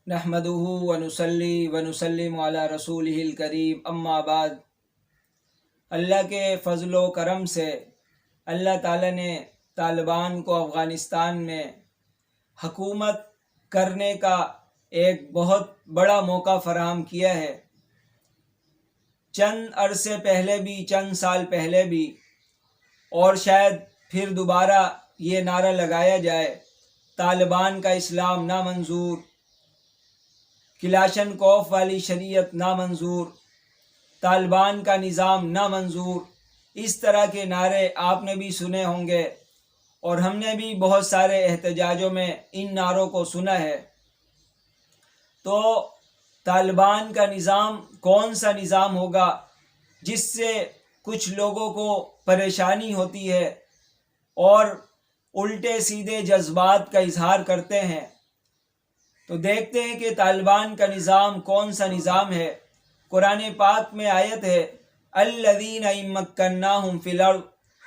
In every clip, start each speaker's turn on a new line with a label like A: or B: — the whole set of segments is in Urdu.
A: نحمدہ ونصلی ونسلم علی رسولہ الکریم، اما بعد۔ اللہ کے فضل و کرم سے اللہ تعالیٰ نے طالبان کو افغانستان میں حکومت کرنے کا ایک بہت بڑا موقع فراہم کیا ہے۔ چند عرصے پہلے بھی، چند سال پہلے بھی، اور شاید پھر دوبارہ یہ نعرہ لگایا جائے، طالبان کا اسلام نامنظور، کلاشن کوف والی شریعت نامنظور، طالبان کا نظام نامنظور۔ اس طرح کے نعرے آپ نے بھی سنے ہوں گے، اور ہم نے بھی بہت سارے احتجاجوں میں ان نعروں کو سنا ہے۔ تو طالبان کا نظام کون سا نظام ہوگا جس سے کچھ لوگوں کو پریشانی ہوتی ہے اور الٹے سیدھے جذبات کا اظہار کرتے ہیں؟ تو دیکھتے ہیں کہ طالبان کا نظام کون سا نظام ہے۔ قرآن پاک میں آیت ہے، الذین ان مکناہم فی الارض،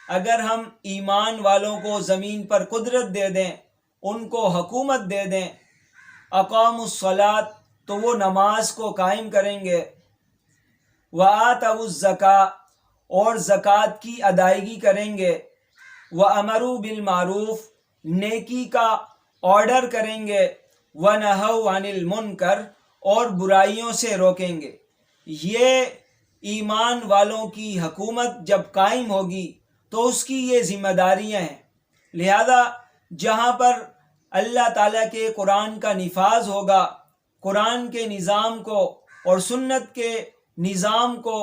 A: اگر ہم ایمان والوں کو زمین پر قدرت دے دیں، ان کو حکومت دے دیں، اقاموا الصلاۃ، تو وہ نماز کو قائم کریں گے، وآتوا الزکاۃ، اور زکوٰۃ کی ادائیگی کریں گے، وامروا بالمعروف، نیکی کا آرڈر کریں گے، ونہوا عن المنکر، اور برائیوں سے روکیں گے۔ یہ ایمان والوں کی حکومت جب قائم ہوگی تو اس کی یہ ذمہ داریاں ہیں۔ لہذا جہاں پر اللہ تعالیٰ کے قرآن کا نفاذ ہوگا، قرآن کے نظام کو اور سنت کے نظام کو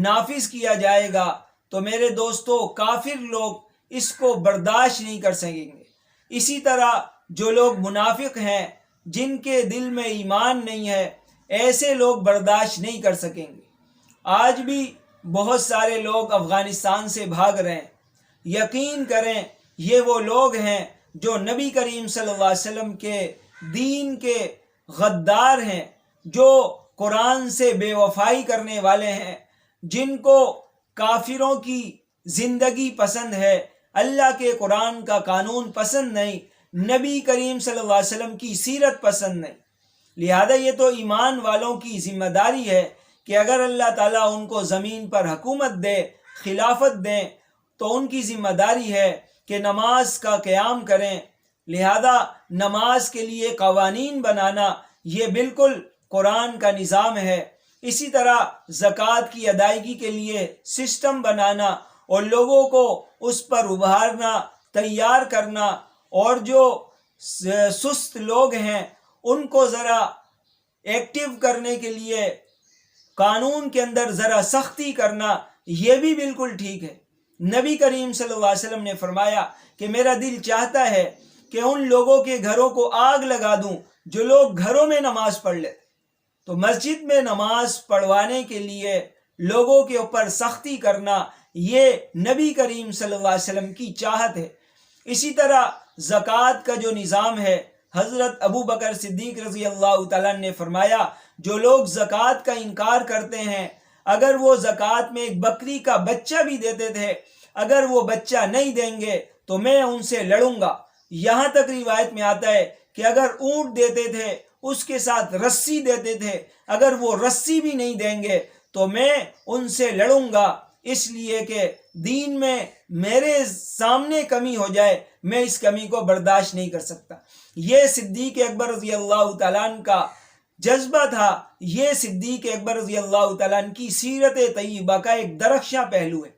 A: نافذ کیا جائے گا، تو میرے دوستو کافر لوگ اس کو برداشت نہیں کر سکیں گے۔ اسی طرح جو لوگ منافق ہیں، جن کے دل میں ایمان نہیں ہے، ایسے لوگ برداشت نہیں کر سکیں گے۔ آج بھی بہت سارے لوگ افغانستان سے بھاگ رہے ہیں۔ یقین کریں یہ وہ لوگ ہیں جو نبی کریم صلی اللہ علیہ وسلم کے دین کے غدار ہیں، جو قرآن سے بے وفائی کرنے والے ہیں، جن کو کافروں کی زندگی پسند ہے، اللہ کے قرآن کا قانون پسند نہیں، نبی کریم صلی اللہ علیہ وسلم کی سیرت پسند نہیں۔ لہذا یہ تو ایمان والوں کی ذمہ داری ہے کہ اگر اللہ تعالیٰ ان کو زمین پر حکومت دے، خلافت دیں، تو ان کی ذمہ داری ہے کہ نماز کا قیام کریں۔ لہذا نماز کے لیے قوانین بنانا یہ بالکل قرآن کا نظام ہے۔ اسی طرح زکوٰۃ کی ادائیگی کے لیے سسٹم بنانا اور لوگوں کو اس پر ابھارنا، تیار کرنا، اور جو سست لوگ ہیں ان کو ذرا ایکٹیو کرنے کے لیے قانون کے اندر ذرا سختی کرنا، یہ بھی بالکل ٹھیک ہے۔ نبی کریم صلی اللہ علیہ وسلم نے فرمایا کہ میرا دل چاہتا ہے کہ ان لوگوں کے گھروں کو آگ لگا دوں جو لوگ گھروں میں نماز پڑھ لیتے۔ تو مسجد میں نماز پڑھوانے کے لیے لوگوں کے اوپر سختی کرنا، یہ نبی کریم صلی اللہ علیہ وسلم کی چاہت ہے۔ اسی طرح زکوٰۃ کا جو نظام ہے، حضرت ابو بکر صدیق رضی اللہ تعالیٰ نے فرمایا، جو لوگ زکوٰۃ کا انکار کرتے ہیں، اگر وہ زکوٰۃ میں ایک بکری کا بچہ بھی دیتے تھے، اگر وہ بچہ نہیں دیں گے تو میں ان سے لڑوں گا۔ یہاں تک روایت میں آتا ہے کہ اگر اونٹ دیتے تھے، اس کے ساتھ رسی دیتے تھے، اگر وہ رسی بھی نہیں دیں گے تو میں ان سے لڑوں گا، اس لیے کہ دین میں میرے سامنے کمی ہو جائے، میں اس کمی کو برداشت نہیں کر سکتا۔ یہ صدیق اکبر رضی اللہ تعالیٰ عنہ کا جذبہ تھا، یہ صدیق اکبر رضی اللہ تعالیٰ عنہ کی سیرت طیبہ کا ایک درخشاں پہلو ہے۔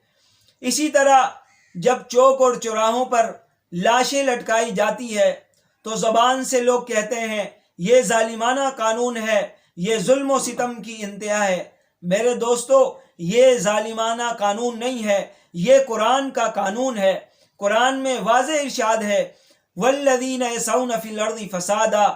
A: اسی طرح جب چوک اور چوراہوں پر لاشیں لٹکائی جاتی ہے تو زبان سے لوگ کہتے ہیں یہ ظالمانہ قانون ہے، یہ ظلم و ستم کی انتہا ہے۔ میرے دوستو، یہ ظالمانہ قانون نہیں ہے، یہ قرآن کا قانون ہے۔ قرآن میں واضح ارشاد ہے، والذین یسعون فی الارض فسادا،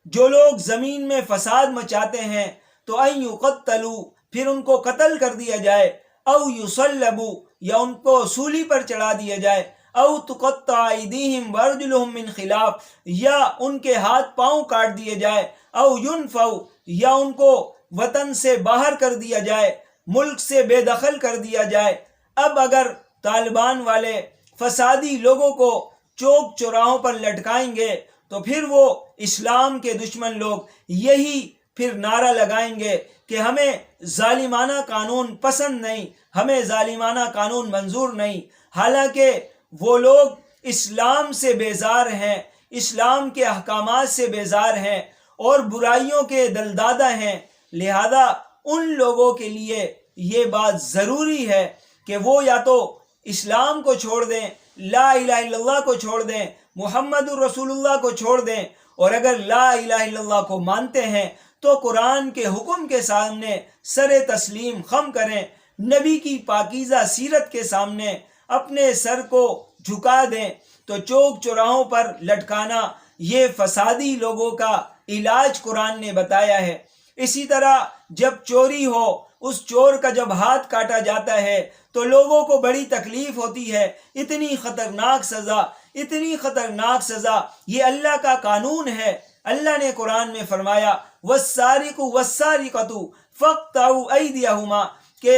A: جو لوگ زمین میں فساد مچاتے ہیں تو ان یقتلوا، پھر ان کو قتل کر دیا جائے، او یصلبوا، یا ان کو سولی پر چڑھا دیا جائے، او تقطع ایدیہم وارجلہم من خلاف، یا ان کے ہاتھ پاؤں کاٹ دیے جائے، او ینفوا، یا ان کو وطن سے باہر کر دیا جائے، ملک سے بے دخل کر دیا جائے۔ اب اگر طالبان والے فسادی لوگوں کو چوک چوراہوں پر لٹکائیں گے تو پھر وہ اسلام کے دشمن لوگ یہی پھر نعرہ لگائیں گے کہ ہمیں ظالمانہ قانون پسند نہیں، ہمیں ظالمانہ قانون منظور نہیں، حالانکہ وہ لوگ اسلام سے بیزار ہیں، اسلام کے احکامات سے بیزار ہیں اور برائیوں کے دلدادہ ہیں۔ لہذا ان لوگوں کے لیے یہ بات ضروری ہے کہ وہ یا تو اسلام کو چھوڑ دیں، لا الہ الا اللہ کو چھوڑ دیں، محمد الرسول اللہ کو چھوڑ دیں، اور اگر لا الہ الا اللہ کو مانتے ہیں تو قرآن کے حکم کے سامنے سر تسلیم خم کریں، نبی کی پاکیزہ سیرت کے سامنے اپنے سر کو جھکا دیں۔ تو چوک چوراہوں پر لٹکانا یہ فسادی لوگوں کا علاج قرآن نے بتایا ہے۔ اسی طرح جب چوری ہو، اس چور کا جب ہاتھ کاٹا جاتا ہے تو لوگوں کو بڑی تکلیف ہوتی ہے۔ اتنی خطرناک سزا، اتنی خطرناک سزا، یہ اللہ کا قانون ہے۔ اللہ نے قرآن میں فرمایا وَالسَّارِقُ وَالسَّارِقَةُ فَاقْطَعُوا أَيْدِيَهُمَا کہ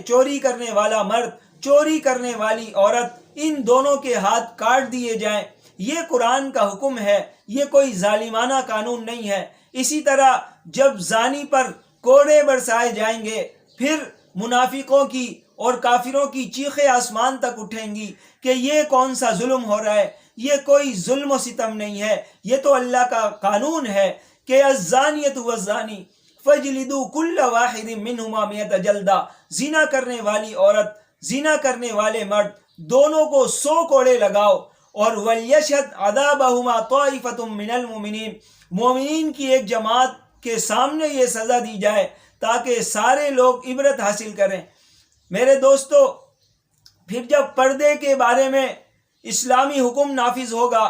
A: چوری کرنے والا مرد، چوری کرنے والی عورت، ان دونوں کے ہاتھ کاٹ دیے جائیں۔ یہ قرآن کا حکم ہے، یہ کوئی ظالمانہ قانون نہیں ہے۔ اسی طرح جب زانی پر کوڑے برسائے جائیں گے، پھر منافقوں کی اور کافروں کی چیخیں آسمان تک اٹھیں گی کہ یہ کون سا ظلم ہو رہا ہے، یہ کوئی ظلم و ستم نہیں ہے، یہ تو اللہ کا قانون ہے کہ الزانیۃ والزانی فجلدوا کل واحد منہما مئۃ جلدہ، زنا کرنے والی عورت، زنا کرنے والے مرد، دونوں کو 100 کوڑے لگاؤ، اور ولیشہد عذابہما طائفۃ من المؤمنین، مومنین کی ایک جماعت کے سامنے یہ سزا دی جائے تاکہ سارے لوگ عبرت حاصل کریں۔ میرے دوستو، پھر جب پردے کے بارے میں اسلامی حکم نافذ ہوگا،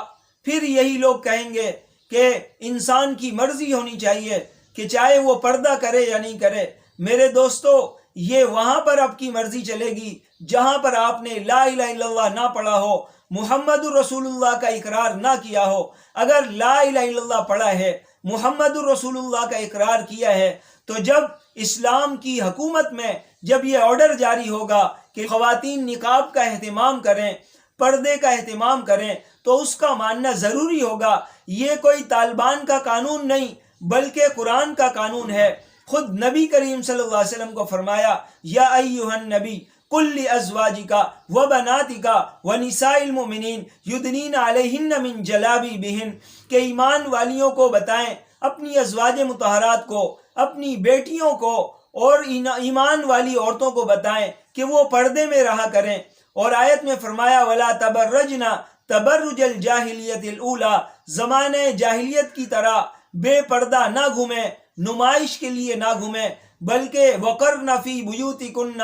A: پھر یہی لوگ کہیں گے کہ انسان کی مرضی ہونی چاہیے کہ چاہے وہ پردہ کرے یا نہیں کرے۔ میرے دوستو، یہ وہاں پر آپ کی مرضی چلے گی جہاں پر آپ نے لا الہ الا اللہ نہ پڑھا ہو، محمد الرسول اللہ کا اقرار نہ کیا ہو۔ اگر لا الہ الا اللہ پڑھا ہے، محمد الرسول اللہ کا اقرار کیا ہے، تو جب اسلام کی حکومت میں جب یہ آرڈر جاری ہوگا کہ خواتین نقاب کا اہتمام کریں، پردے کا اہتمام کریں، تو اس کا ماننا ضروری ہوگا۔ یہ کوئی طالبان کا قانون نہیں بلکہ قرآن کا قانون ہے۔ خود نبی کریم صلی اللہ علیہ وسلم کو فرمایا یا ایھا النبی قل لازواجک وبناتک ونساء المؤمنین یدنین علیہن من جلابیبہن کہ ایمان والیوں کو بتائیں، اپنی ازواج مطہرات کو، اپنی بیٹیوں کو اور ایمان والی عورتوں کو بتائیں کہ وہ پردے میں رہا کریں۔ اور آیت میں فرمایا ولا تبرجن تبرج الجاہلیت الاولی، زمانہ جاہلیت کی طرح بے پردہ نہ گھومیں، نمائش کے لیے نہ گھومیں، بلکہ وقرن فی بیوتکن،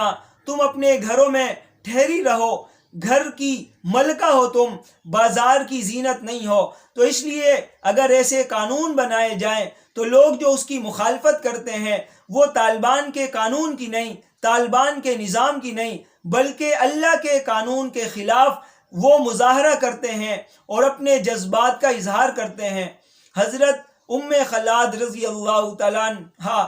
A: تم اپنے گھروں میں ٹھہری رہو، گھر کی ملکہ ہو تم، بازار کی زینت نہیں ہو۔ تو اس لیے اگر ایسے قانون بنائے جائیں تو لوگ جو اس کی مخالفت کرتے ہیں وہ طالبان کے قانون کی نہیں، طالبان کے نظام کی نہیں، بلکہ اللہ کے قانون کے خلاف وہ مظاہرہ کرتے ہیں اور اپنے جذبات کا اظہار کرتے ہیں۔ حضرت ام خلاد رضی اللہ تعالیٰ عنہا،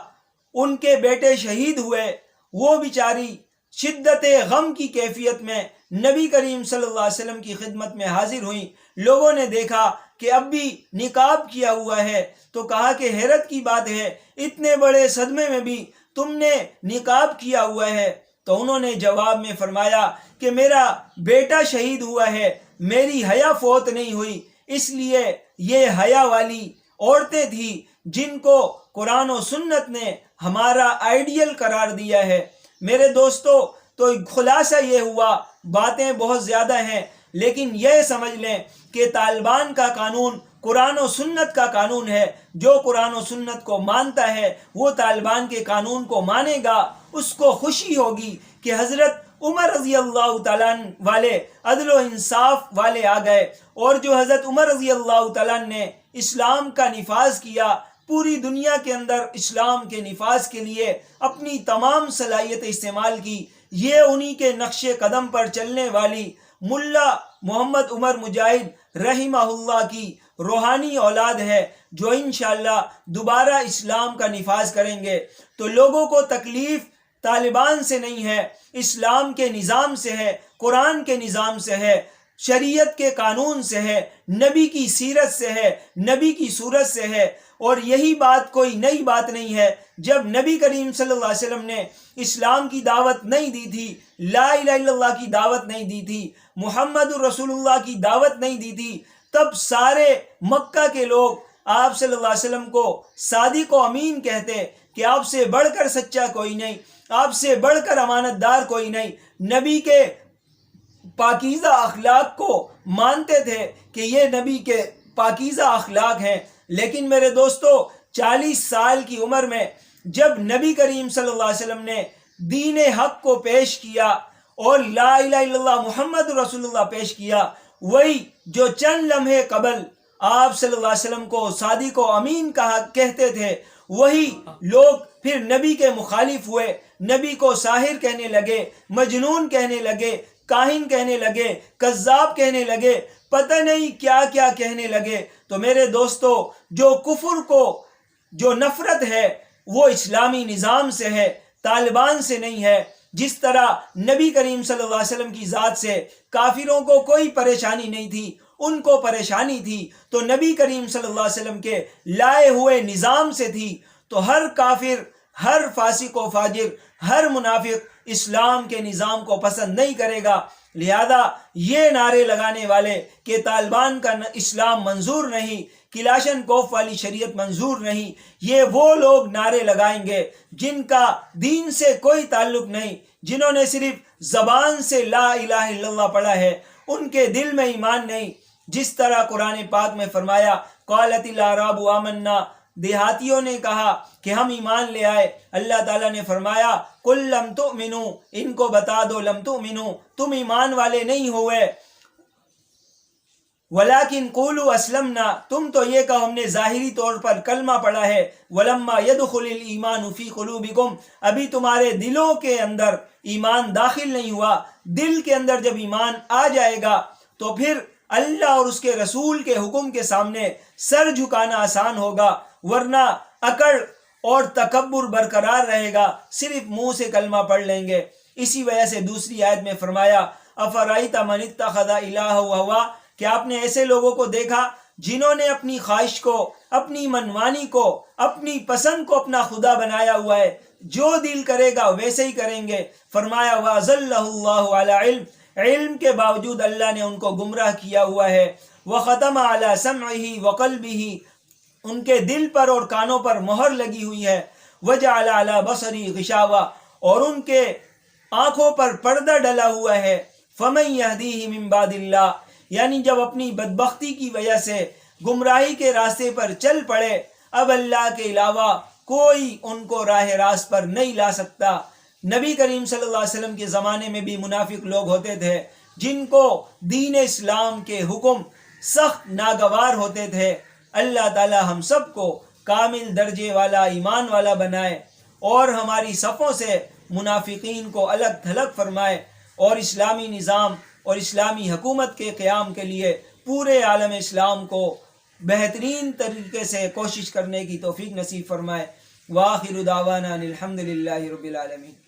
A: ان کے بیٹے شہید ہوئے، وہ بیچاری شدت غم کی کیفیت میں نبی کریم صلی اللہ علیہ وسلم کی خدمت میں حاضر ہوئیں۔ لوگوں نے دیکھا کہ اب بھی نقاب کیا ہوا ہے تو کہا کہ حیرت کی بات ہے، اتنے بڑے صدمے میں بھی تم نے نقاب کیا ہوا ہے۔ تو انہوں نے جواب میں فرمایا کہ میرا بیٹا شہید ہوا ہے، میری حیا فوت نہیں ہوئی، اس لیے یہ حیا والی عورتیں تھیں جن کو قرآن و سنت نے ہمارا آئیڈیل قرار دیا ہے۔ میرے دوستو، تو خلاصہ یہ ہوا، باتیں بہت زیادہ ہیں، لیکن یہ سمجھ لیں کہ طالبان کا قانون قرآن و سنت کا قانون ہے۔ جو قرآن و سنت کو مانتا ہے وہ طالبان کے قانون کو مانے گا، اس کو خوشی ہوگی کہ حضرت عمر رضی اللہ تعالیٰ عنہ والے عدل و انصاف والے آ گئے، اور جو حضرت عمر رضی اللہ تعالیٰ عنہ نے اسلام کا نفاذ کیا، پوری دنیا کے اندر اسلام کے نفاذ کے لیے اپنی تمام صلاحیت استعمال کی، یہ انہی کے نقش قدم پر چلنے والی ملا محمد عمر مجاہد رحمہ اللہ کی روحانی اولاد ہے، جو انشاءاللہ دوبارہ اسلام کا نفاذ کریں گے۔ تو لوگوں کو تکلیف طالبان سے نہیں ہے، اسلام کے نظام سے ہے، قرآن کے نظام سے ہے۔ شریعت کے قانون سے ہے، نبی کی سیرت سے ہے، نبی کی صورت سے ہے، اور یہی بات کوئی نئی بات نہیں ہے۔ جب نبی کریم صلی اللہ علیہ وسلم نے اسلام کی دعوت نہیں دی تھی، لا الہ الا اللہ کی دعوت نہیں دی تھی، محمد الرسول اللہ کی دعوت نہیں دی تھی، تب سارے مکہ کے لوگ آپ صلی اللہ علیہ وسلم کو صادق و امین کہتے کہ آپ سے بڑھ کر سچا کوئی نہیں، آپ سے بڑھ کر امانت دار کوئی نہیں۔ نبی کے پاکیزہ اخلاق کو مانتے تھے کہ یہ نبی کے پاکیزہ اخلاق ہیں۔ لیکن میرے دوستو، 40 سال کی عمر میں جب نبی کریم صلی اللہ علیہ وسلم نے دین حق کو پیش کیا اور لا الہ الا اللہ محمد رسول اللہ پیش کیا، وہی جو چند لمحے قبل آپ صلی اللہ علیہ وسلم کو صادق و امین کہتے تھے، وہی لوگ پھر نبی کے مخالف ہوئے، نبی کو ساحر کہنے لگے، مجنون کہنے لگے، کاہن کہنے لگے، کذاب کہنے لگے، پتہ نہیں کیا کیا کہنے لگے۔ تو میرے دوستو، جو کفر کو جو نفرت ہے وہ اسلامی نظام سے ہے، طالبان سے نہیں ہے۔ جس طرح نبی کریم صلی اللہ علیہ وسلم کی ذات سے کافروں کو کوئی پریشانی نہیں تھی، ان کو پریشانی تھی تو نبی کریم صلی اللہ علیہ وسلم کے لائے ہوئے نظام سے تھی۔ تو ہر کافر، ہر فاسق و فاجر، ہر منافق اسلام کے نظام کو پسند نہیں کرے گا۔ لہذا یہ نعرے لگانے والے کہ طالبان کا اسلام منظور نہیں، کلاشن کوف والی شریعت منظور نہیں، یہ وہ لوگ نعرے لگائیں گے جن کا دین سے کوئی تعلق نہیں، جنہوں نے صرف زبان سے لا الہ الا اللہ پڑھا ہے، ان کے دل میں ایمان نہیں۔ جس طرح قرآن پاک میں فرمایا قالت الاعراب آمنا، دیہاتیوں نے کہا کہ ہم ایمان لے آئے، اللہ تعالیٰ نے فرمایا قل لم تؤمنوا، ان کو بتا دو لم تؤمنوا، تم ایمان والے نہیں ہوئے، ولیکن قولوا اسلمنا، تم تو یہ کہو ہم نے ظاہری طور پر کلمہ پڑھا ہے، ولما يدخل الایمان فی قلوبکم، ابھی تمہارے دلوں کے اندر ایمان داخل نہیں ہوا۔ دل کے اندر جب ایمان آ جائے گا تو پھر اللہ اور اس کے رسول کے حکم کے سامنے سر جھکانا آسان ہوگا، ورنہ اکڑ اور تکبر برقرار رہے گا، صرف منہ سے کلمہ پڑھ لیں گے۔ اسی وجہ سے دوسری آیت میں فرمایا افرأیت من اتخذ الہہ ہوا، کہ آپ نے ایسے لوگوں کو دیکھا جنہوں نے اپنی خواہش کو، اپنی منمانی کو، اپنی پسند کو اپنا خدا بنایا ہوا ہے، جو دل کرے گا ویسے ہی کریں گے۔ فرمایا وَأَضَلَّهُ اللَّهُ عَلَى عِلْمٍ، علم کے باوجود اللہ نے ان کو گمراہ کیا ہوا ہے۔ وَخَتَمَ عَلَى سَمْعِهِ وَقَلْبِهِ، ان کے دل پر اور کانوں پر مہر لگی ہوئی ہے۔ وَجَعَلَ عَلَى بَصَرِهِ غِشَاوَةً، اور ان کے آنکھوں پر پردہ ڈلا ہوا ہے۔ فَمَن يَهْدِيهِ مِن بَعْدِ اللَّهِ، یعنی جب اپنی بدبختی کی وجہ سے گمراہی کے راستے پر چل پڑے، اب اللہ کے علاوہ کوئی ان کو راہ راست پر نہیں لا سکتا۔ نبی کریم صلی اللہ علیہ وسلم کے زمانے میں بھی منافق لوگ ہوتے تھے جن کو دین اسلام کے حکم سخت ناگوار ہوتے تھے۔ اللہ تعالی ہم سب کو کامل درجے والا ایمان والا بنائے اور ہماری صفوں سے منافقین کو الگ تھلگ فرمائے، اور اسلامی نظام اور اسلامی حکومت کے قیام کے لیے پورے عالم اسلام کو بہترین طریقے سے کوشش کرنے کی توفیق نصیب فرمائے۔ وآخر دعوانا الحمد للہ رب العالمین۔